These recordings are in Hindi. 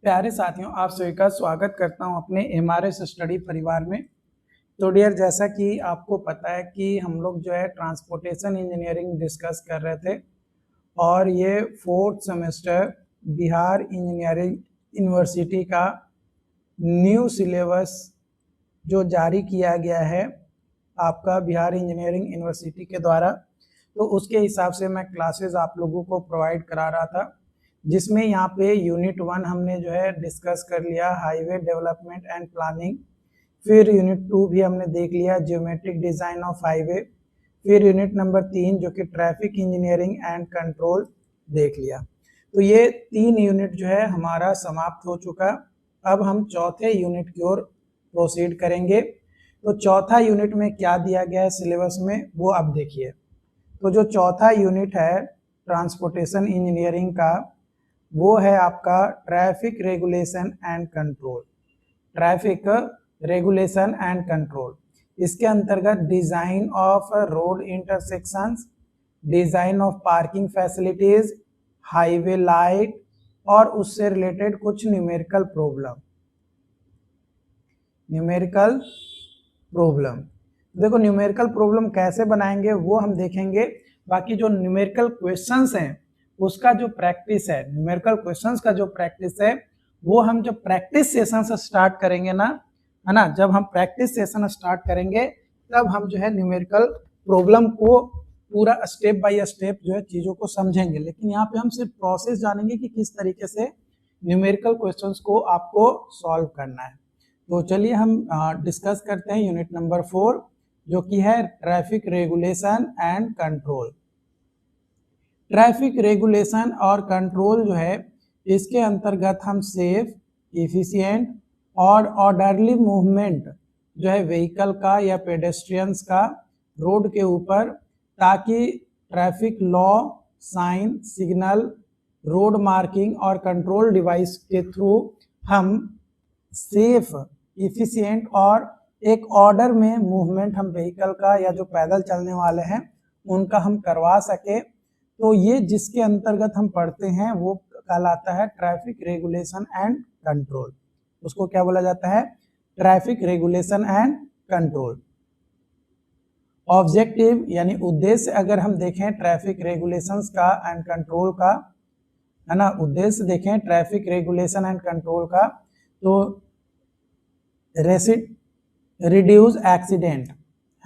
प्यारे साथियों, आप सभी का स्वागत करता हूं अपने एमआरएस स्टडी परिवार में। तो डियर, जैसा कि आपको पता है कि हम लोग जो है ट्रांसपोर्टेशन इंजीनियरिंग डिस्कस कर रहे थे और ये 4th semester Bihar engineering university का न्यू सिलेबस जो जारी किया गया है आपका बिहार इंजीनियरिंग यूनिवर्सिटी के द्वारा, तो उसके हिसाब से मैं क्लासेस आप लोगों को प्रोवाइड करा रहा था, जिसमें यहाँ पे यूनिट 1 हमने जो है डिस्कस कर लिया, हाईवे डेवलपमेंट एंड प्लानिंग। फिर यूनिट 2 भी हमने देख लिया, ज्योमेट्रिक डिजाइन ऑफ हाईवे। फिर यूनिट नंबर 3 जो कि ट्रैफिक इंजीनियरिंग एंड कंट्रोल देख लिया। तो ये 3 यूनिट जो है हमारा समाप्त हो चुका। अब हम चौथे यूनिट की ओर प्रोसीड करेंगे। तो चौथा यूनिट में क्या दिया गया है सिलेबस में, वो आप देखिए। तो जो चौथा यूनिट है ट्रांसपोर्टेशन इंजीनियरिंग का, वो है आपका traffic regulation and control. Traffic regulation and control, इसके अंतर्गत design of road intersections, design of parking facilities, highway light और उससे रिलेटेड कुछ न्यूमेरिकल प्रॉब्लम। देखो, न्यूमेरिकल प्रॉब्लम कैसे बनाएंगे वो हम देखेंगे। बाकी जो न्यूमेरिकल क्वेश्चंस हैं उसका जो प्रैक्टिस है, न्यूमेरिकल क्वेश्चंस का जो प्रैक्टिस है वो हम जब प्रैक्टिस सेशन से स्टार्ट करेंगे ना, है ना, जब हम प्रैक्टिस सेशन स्टार्ट करेंगे तब हम जो है न्यूमेरिकल प्रॉब्लम को पूरा स्टेप बाय स्टेप जो है चीज़ों को समझेंगे। लेकिन यहाँ पे हम सिर्फ प्रोसेस जानेंगे कि किस तरीके से न्यूमेरिकल क्वेश्चंस को आपको सॉल्व करना है। तो चलिए हम डिस्कस करते हैं यूनिट नंबर 4 जो कि है traffic regulation and control. Traffic regulation और कंट्रोल जो है, इसके अंतर्गत हम सेफ, इफिशिएंट और ऑर्डरली मूवमेंट जो है व्हीकल का या पेडेस्ट्रियंस का रोड के ऊपर, ताकि traffic law, sign, signal, road marking और कंट्रोल डिवाइस के थ्रू हम सेफ, इफिशिएंट और एक ऑर्डर में मूवमेंट हम व्हीकल का या जो पैदल चलने वाले हैं उनका हम करवा सके। तो ये जिसके अंतर्गत हम पढ़ते हैं वो कहलाता है ट्रैफिक रेगुलेशन एंड कंट्रोल। उसको क्या बोला जाता है? Traffic regulation and control. Objective यानी उद्देश्य अगर हम देखें ट्रैफिक रेगुलेशंस का एंड कंट्रोल का, है ना, उद्देश्य देखें ट्रैफिक रेगुलेशन एंड कंट्रोल का, तो रिड्यूस एक्सीडेंट,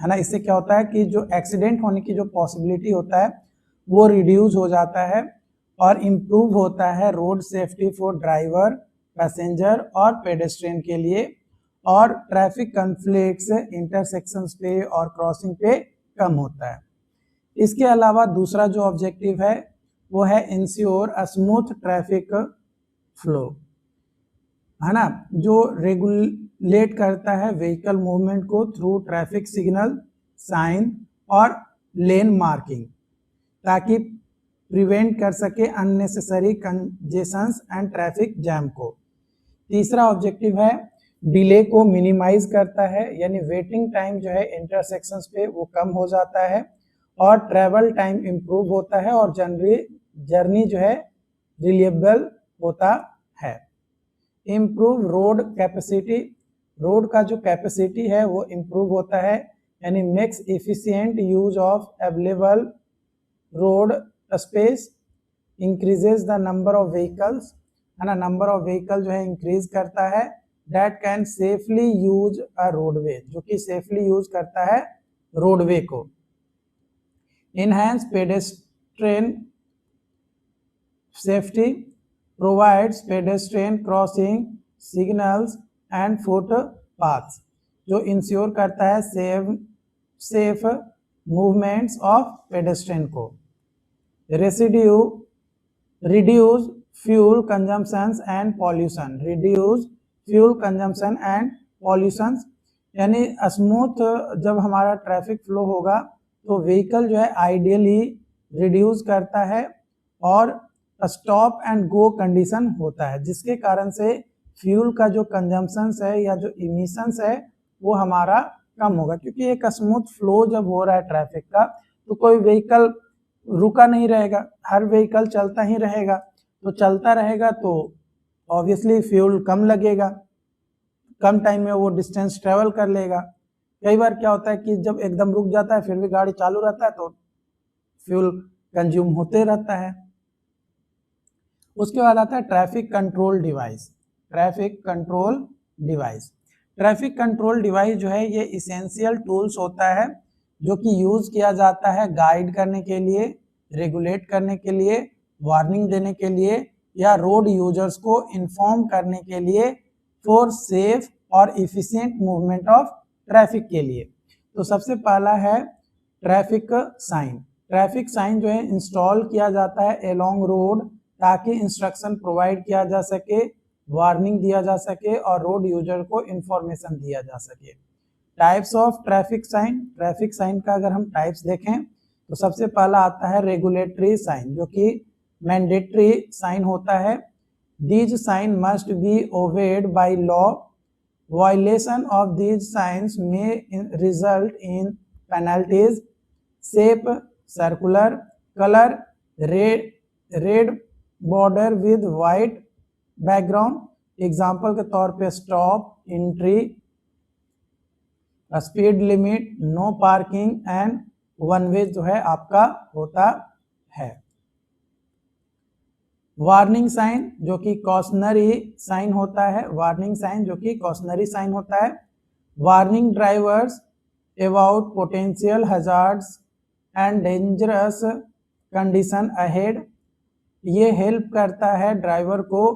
है ना। इससे क्या होता है कि जो एक्सीडेंट होने की जो पॉसिबिलिटी होता है वो रिड्यूस हो जाता है और इम्प्रूव होता है road safety for driver, passenger और पेडेस्ट्रियन के लिए, और ट्रैफिक कॉन्फ्लिक्ट्स इंटरसेक्शंस पे और क्रॉसिंग पे कम होता है। इसके अलावा दूसरा जो ऑब्जेक्टिव है वो है ensure a smooth traffic flow, है ना, जो रेगुलेट करता है व्हीकल मूवमेंट को थ्रू ट्रैफिक सिग्नल, साइन और लेन मार्किंग, ताकि प्रिवेंट कर सके unnecessary congestions and traffic jam को। तीसरा ऑब्जेक्टिव है डिले को मिनिमाइज करता है, यानी वेटिंग टाइम जो है इंटरसेक्शंस पे वो कम हो जाता है और ट्रैवल टाइम इम्प्रूव होता है और जर्नी जो है रिलायबल होता है। इम्प्रूव रोड कैपेसिटी, रोड का जो कैपेसिटी है वो इम्प्रूव होता है, यानी makes efficient use of available road space, increases the number of vehicles, है ना, नंबर ऑफ व्हीकल जो है इंक्रीज करता है, that can safely use a roadway, जो कि सेफली यूज करता है रोडवे को। Enhance pedestrian safety, provides pedestrian crossing signals and footpaths, जो इंश्योर करता है सेफ मूवमेंट्स ऑफ पेडेस्ट्रियन को। Reduce fuel consumption and pollution, reduce fuel consumption and pollution, यानी स्मूथ जब हमारा ट्रैफिक फ्लो होगा तो व्हीकल जो है आइडियली रिड्यूस करता है और स्टॉप एंड गो कंडीशन होता है, जिसके कारण से फ्यूल का जो कंजम्पशन है या जो इमिशंस है वो हमारा कम होगा। क्योंकि एक स्मूथ फ्लो जब हो रहा है ट्रैफिक का तो कोई व्हीकल रुका नहीं रहेगा, हर व्हीकल चलता ही रहेगा। तो चलता रहेगा तो ऑब्वियसली फ्यूल कम लगेगा, कम टाइम में वो डिस्टेंस ट्रेवल कर लेगा। कई बार क्या होता है कि जब एकदम रुक जाता है फिर भी गाड़ी चालू रहता है तो फ्यूल कंज्यूम होते रहता है। उसके बाद आता है traffic control device. Traffic control device, traffic control device जो है ये इसेंशियल टूल्स होता है जो कि यूज किया जाता है गाइड करने के लिए, रेगुलेट करने के लिए, वार्निंग देने के लिए या रोड यूजर्स को इन्फॉर्म करने के लिए फॉर सेफ और इफिशिएंट मूवमेंट ऑफ ट्रैफिक के लिए। तो सबसे पहला है ट्रैफिक साइन। ट्रैफिक साइन जो है इंस्टॉल किया जाता है अलोंग रोड ताकि इंस्ट्रक्शन प्रोवाइड किया जा सके, वार्निंग दिया जा सके और रोड यूजर को इंफॉर्मेशन दिया जा सके। Types of traffic sign, traffic sign का अगर हम टाइप्स देखें तो सबसे पहला आता है रेगुलेटरी साइन जो कि मैंडेटरी साइन होता है। These sign must be obeyed by law. Violation of these signs में result in penalties. Shape circular, colour red border with white background. Example के तौर पे stop, entry, speed limit, no parking and one way जो है आपका होता है। वार्निंग साइन जो कि कॉशनरी साइन होता है, वार्निंग साइन जो कि कॉशनरी साइन होता है। Warning drivers about potential hazards and dangerous condition ahead. ये हेल्प करता है ड्राइवर को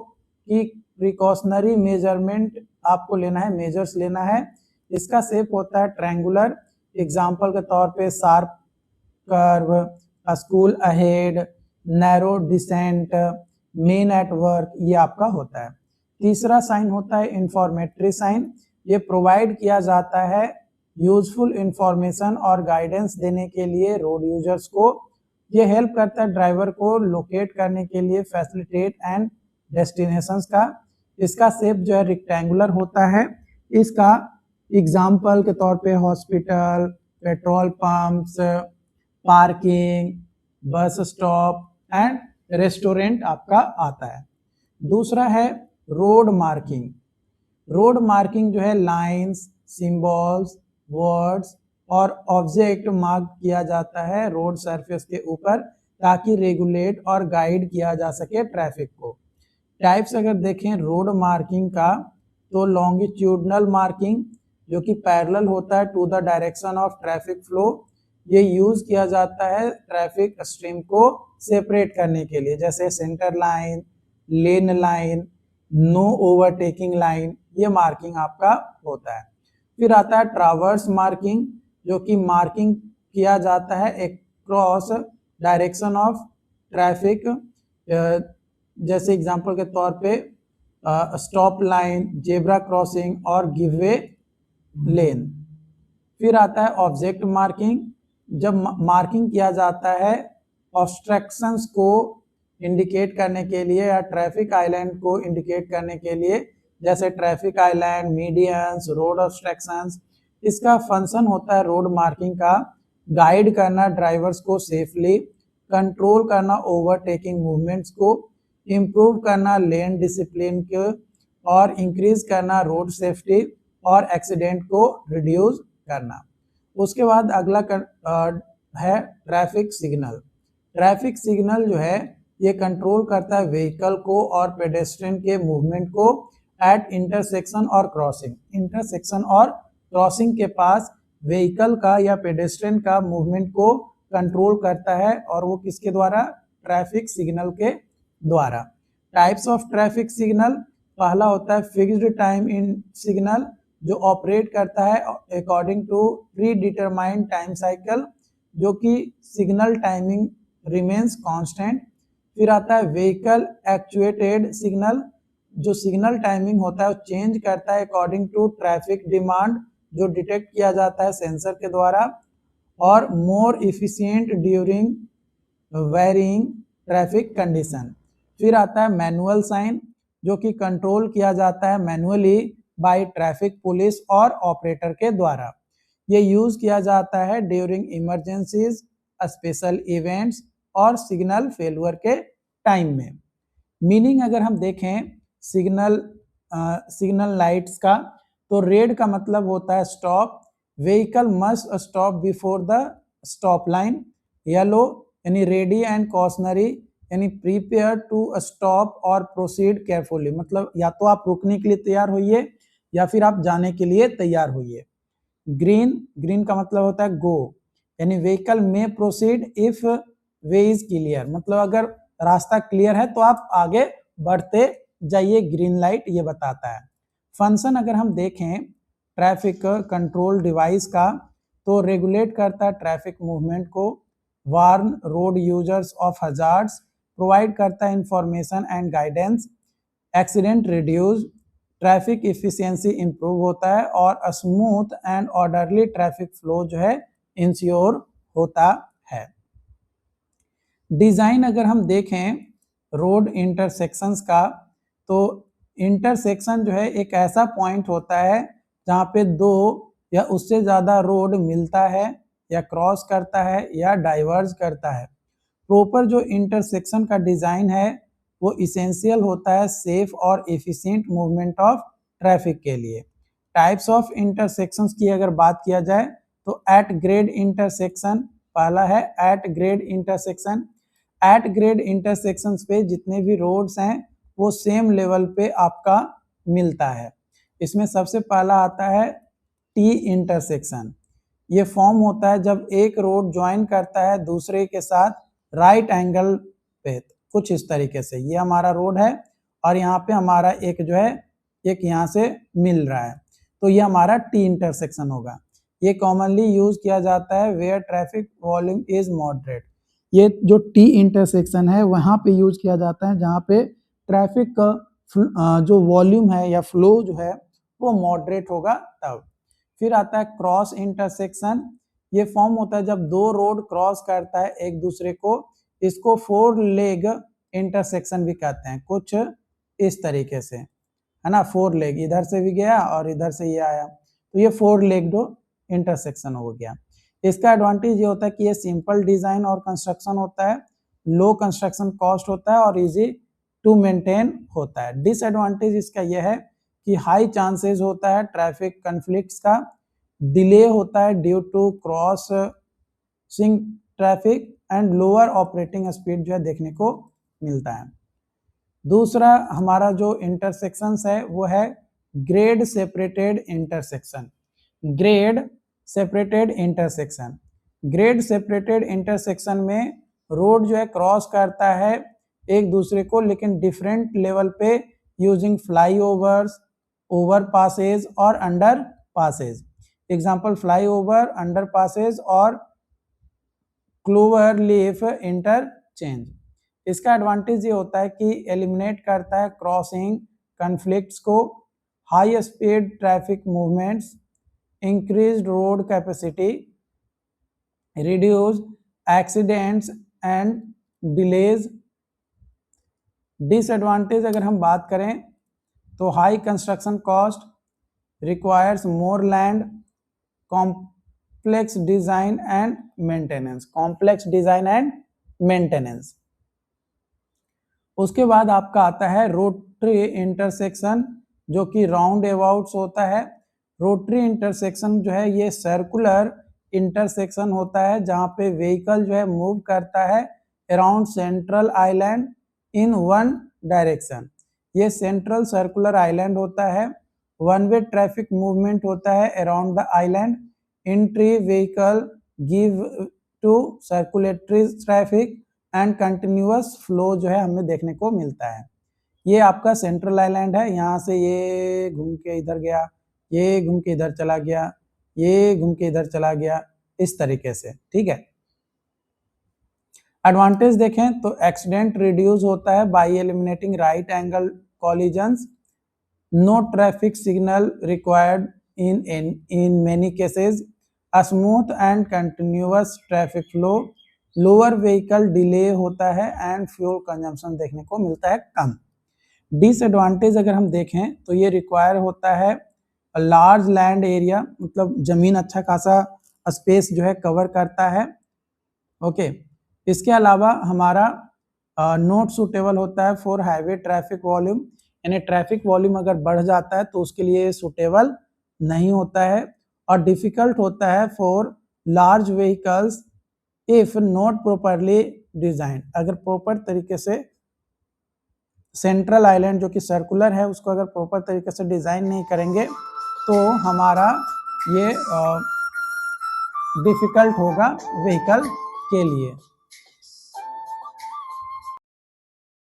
कि प्रिकॉशनरी मेजरमेंट आपको लेना है, मेजर्स लेना है। इसका शेप होता है ट्रायंगुलर। एग्जाम्पल के तौर पे sharp curve, school ahead, narrow descent, men at work, ये आपका होता है। तीसरा साइन होता है इंफॉर्मेटरी साइन। ये प्रोवाइड किया जाता है यूजफुल इंफॉर्मेशन और गाइडेंस देने के लिए रोड यूजर्स को। ये हेल्प करता है ड्राइवर को लोकेट करने के लिए, फैसिलिटेट एंड डेस्टिनेशंस का। इसका शेप जो है रेक्टेंगुलर होता है। इसका एग्जाम्पल के तौर पे hospital, petrol pumps, parking, bus stop and restaurant आपका आता है। दूसरा है रोड मार्किंग। रोड मार्किंग जो है लाइंस, सिंबल्स, वर्ड्स और ऑब्जेक्ट मार्क किया जाता है रोड सरफेस के ऊपर ताकि रेगुलेट और गाइड किया जा सके ट्रैफिक को। टाइप्स अगर देखें रोड मार्किंग का तो लॉन्गिट्यूडनल मार्किंग जो कि पैरेलल होता है to the direction of traffic flow. ये यूज किया जाता है ट्रैफिक स्ट्रीम को सेपरेट करने के लिए, जैसे सेंटर लाइन, लेन लाइन, नो ओवरटेकिंग लाइन, ये मार्किंग आपका होता है। फिर आता है ट्रावर्स मार्किंग जो कि मार्किंग किया जाता है अक्रॉस डायरेक्शन ऑफ ट्रैफिक, जैसे एग्जांपल के तौर पे स्टॉप लाइन, जेब्रा क्रॉसिंग और गिववे लेन। फिर आता है ऑब्जेक्ट मार्किंग। जब मार्किंग किया जाता है ऑब्स्ट्रक्शंस को इंडिकेट करने के लिए या ट्रैफिक आइलैंड को इंडिकेट करने के लिए, जैसे traffic island, medians, road obstructions. इसका फंक्शन होता है रोड मार्किंग का गाइड करना ड्राइवर्स को सेफली, कंट्रोल करना ओवरटेकिंग मूवमेंट्स को, इम्प्रूव करना लेन डिसिप्लिन को और इंक्रीज करना रोड सेफ्टी और एक्सीडेंट को रिड्यूस करना। उसके बाद अगला है ट्रैफिक सिग्नल। ट्रैफिक सिग्नल जो है ये कंट्रोल करता है व्हीकल को और पेडेस्ट्रियन के मूवमेंट को एट इंटरसेक्शन और क्रॉसिंग। इंटरसेक्शन और क्रॉसिंग के पास व्हीकल का या पेडेस्ट्रियन का मूवमेंट को कंट्रोल करता है और वो किसके द्वारा? ट्रैफिक सिग्नल के द्वारा। टाइप्स ऑफ ट्रैफिक सिग्नल, पहला होता है फिक्स्ड टाइम इन सिग्नल जो ऑपरेट करता है according to predetermined time cycle, जो कि सिग्नल टाइमिंग रिमेन्स कांस्टेंट। फिर आता है व्हीकल एक्चुएटेड सिग्नल, जो सिग्नल टाइमिंग होता है वो चेंज करता है अकॉर्डिंग टू ट्रैफिक डिमांड, जो डिटेक्ट किया जाता है सेंसर के द्वारा, और more efficient during varying traffic condition. फिर आता है मैनुअल साइन, जो कि कंट्रोल किया जाता है मैनुअली बाय ट्रैफिक पुलिस और ऑपरेटर के द्वारा। ये यूज किया जाता है ड्यूरिंग इमरजेंसीज, स्पेशल इवेंट्स और सिग्नल फेलियर के टाइम में। मीनिंग अगर हम देखें, सिग्नल लाइट्स का, तो रेड का मतलब होता है stop, vehicle must stop before the stop line. Yellow यानी रेडी एंड कॉशनरी यानी प्रिपेयर टू स्टॉप और प्रोसीड केयरफुली, मतलब या तो आप रुकने के लिए तैयार होइए या फिर आप जाने के लिए तैयार होइए। ग्रीन का मतलब होता है गो, यानी व्हीकल में proceed if way is clear, मतलब अगर रास्ता क्लियर है तो आप आगे बढ़ते जाइए, ग्रीन लाइट ये बताता है। फंक्शन अगर हम देखें ट्रैफिक कंट्रोल डिवाइस का, तो रेगुलेट करता है ट्रैफिक मूवमेंट को, warn road users of hazards, provide करता है information and guidance, accident reduce, traffic efficiency improve होता है, और smooth and orderly traffic flow जो है इंश्योर होता है। डिजाइन अगर हम देखें रोड इंटरसेक्शंस का, तो इंटरसेक्शन जो है एक ऐसा पॉइंट होता है जहाँ पे दो या उससे ज़्यादा रोड मिलता है या क्रॉस करता है या डाइवर्ज करता है। प्रॉपर जो इंटरसेक्शन का डिज़ाइन है वो इसेंशियल होता है सेफ और एफिशिएंट मूवमेंट ऑफ ट्रैफिक के लिए। टाइप्स ऑफ इंटरसेक्शंस की अगर बात किया जाए तो एट ग्रेड इंटरसेक्शन पहला है, at grade intersection. At grade intersections पे जितने भी रोड्स हैं वो सेम लेवल पे आपका मिलता है। इसमें सबसे पहला आता है टी इंटरसेक्शन। ये फॉर्म होता है जब एक रोड ज्वाइन करता है दूसरे के साथ राइट एंगल पे, कुछ इस तरीके से। ये हमारा रोड है और यहाँ पे हमारा एक जो है एक यहाँ से मिल रहा है, तो ये हमारा टी इंटरसेक्शन होगा। ये कॉमनली यूज किया जाता है where traffic volume is moderate. ये जो टी इंटरसेक्शन है वहाँ पे यूज किया जाता है जहाँ पे ट्रैफिक का जो वॉल्यूम है या फ्लो जो है वो मॉडरेट होगा तब। फिर आता है क्रॉस इंटरसेक्शन। ये फॉर्म होता है जब दो रोड क्रॉस करता है एक दूसरे को, इसको फोर लेग इंटरसेक्शन भी कहते हैं, कुछ इस तरीके से, है ना। फोर लेग, इधर से भी गया और इधर से ये आया, तो ये फोर लेग इंटरसेक्शन हो गया। इसका एडवांटेज ये होता है कि ये सिंपल डिजाइन और कंस्ट्रक्शन होता है, लो कंस्ट्रक्शन कॉस्ट होता है और इजी टू मेंटेन होता है। डिसएडवांटेज इसका यह है कि हाई चांसेस होता है ट्रैफिक कन्फ्लिक्ट्स का, डिले होता है due to crossing traffic and lower operating speed जो है देखने को मिलता है। दूसरा हमारा जो इंटरसेक्शंस है वो है grade separated intersection. Grade separated intersection, grade separated intersection में रोड जो है क्रॉस करता है एक दूसरे को, लेकिन डिफरेंट लेवल पे यूजिंग फ्लाईओवर्स, ओवर पासेज और underpasses. Example flyover, underpasses और क्लोवर लीफ इंटरचेंज। इसका एडवांटेज ये होता है कि एलिमिनेट करता है क्रॉसिंग कन्फ्लिक्ट्स को, high speed traffic movements, increased road capacity, reduce accidents and delays। Disadvantage अगर हम बात करें तो high construction cost, requires more land, complex design and maintenance, complex design and maintenance. उसके बाद आपका आता है रोटरी इंटरसेक्शन, जो कि राउंड अबाउट्स होता है। रोटरी इंटरसेक्शन जो है ये सर्कुलर इंटरसेक्शन होता है जहाँ पे व्हीकल जो है मूव करता है around central island in one direction. ये सेंट्रल सर्कुलर आइलैंड होता है, वन वे ट्रैफिक मूवमेंट होता है around the island, entry vehicle give to circulatory traffic and continuous flow जो है हमें देखने को मिलता है। ये आपका सेंट्रल आइलैंड है, यहाँ से ये घूम के इधर गया, ये घूम के इधर चला गया, ये घूम के इधर चला गया, इस तरीके से, ठीक है। एडवांटेज देखें तो एक्सीडेंट रिड्यूस होता है by eliminating right angle collisions, no traffic signal required in many cases, smooth and continuous traffic flow, lower vehicle delay होता है एंड फ्यूल कंजम्पशन देखने को मिलता है कम। डिसएडवांटेज अगर हम देखें तो ये रिक्वायर होता है लार्ज लैंड एरिया, मतलब जमीन अच्छा खासा स्पेस जो है कवर करता है, ओके। इसके अलावा हमारा नॉट सूटेबल होता है फॉर हाईवे ट्रैफिक वॉल्यूम, यानी ट्रैफिक वॉल्यूम अगर बढ़ जाता है तो उसके लिए सूटेबल नहीं होता है, और डिफिकल्ट होता है for large vehicles if not properly design. अगर प्रॉपर तरीके से सेंट्रल आइलैंड जो कि सर्कुलर है उसको अगर प्रॉपर तरीके से डिजाइन नहीं करेंगे तो हमारा ये डिफिकल्ट होगा व्हीकल के लिए।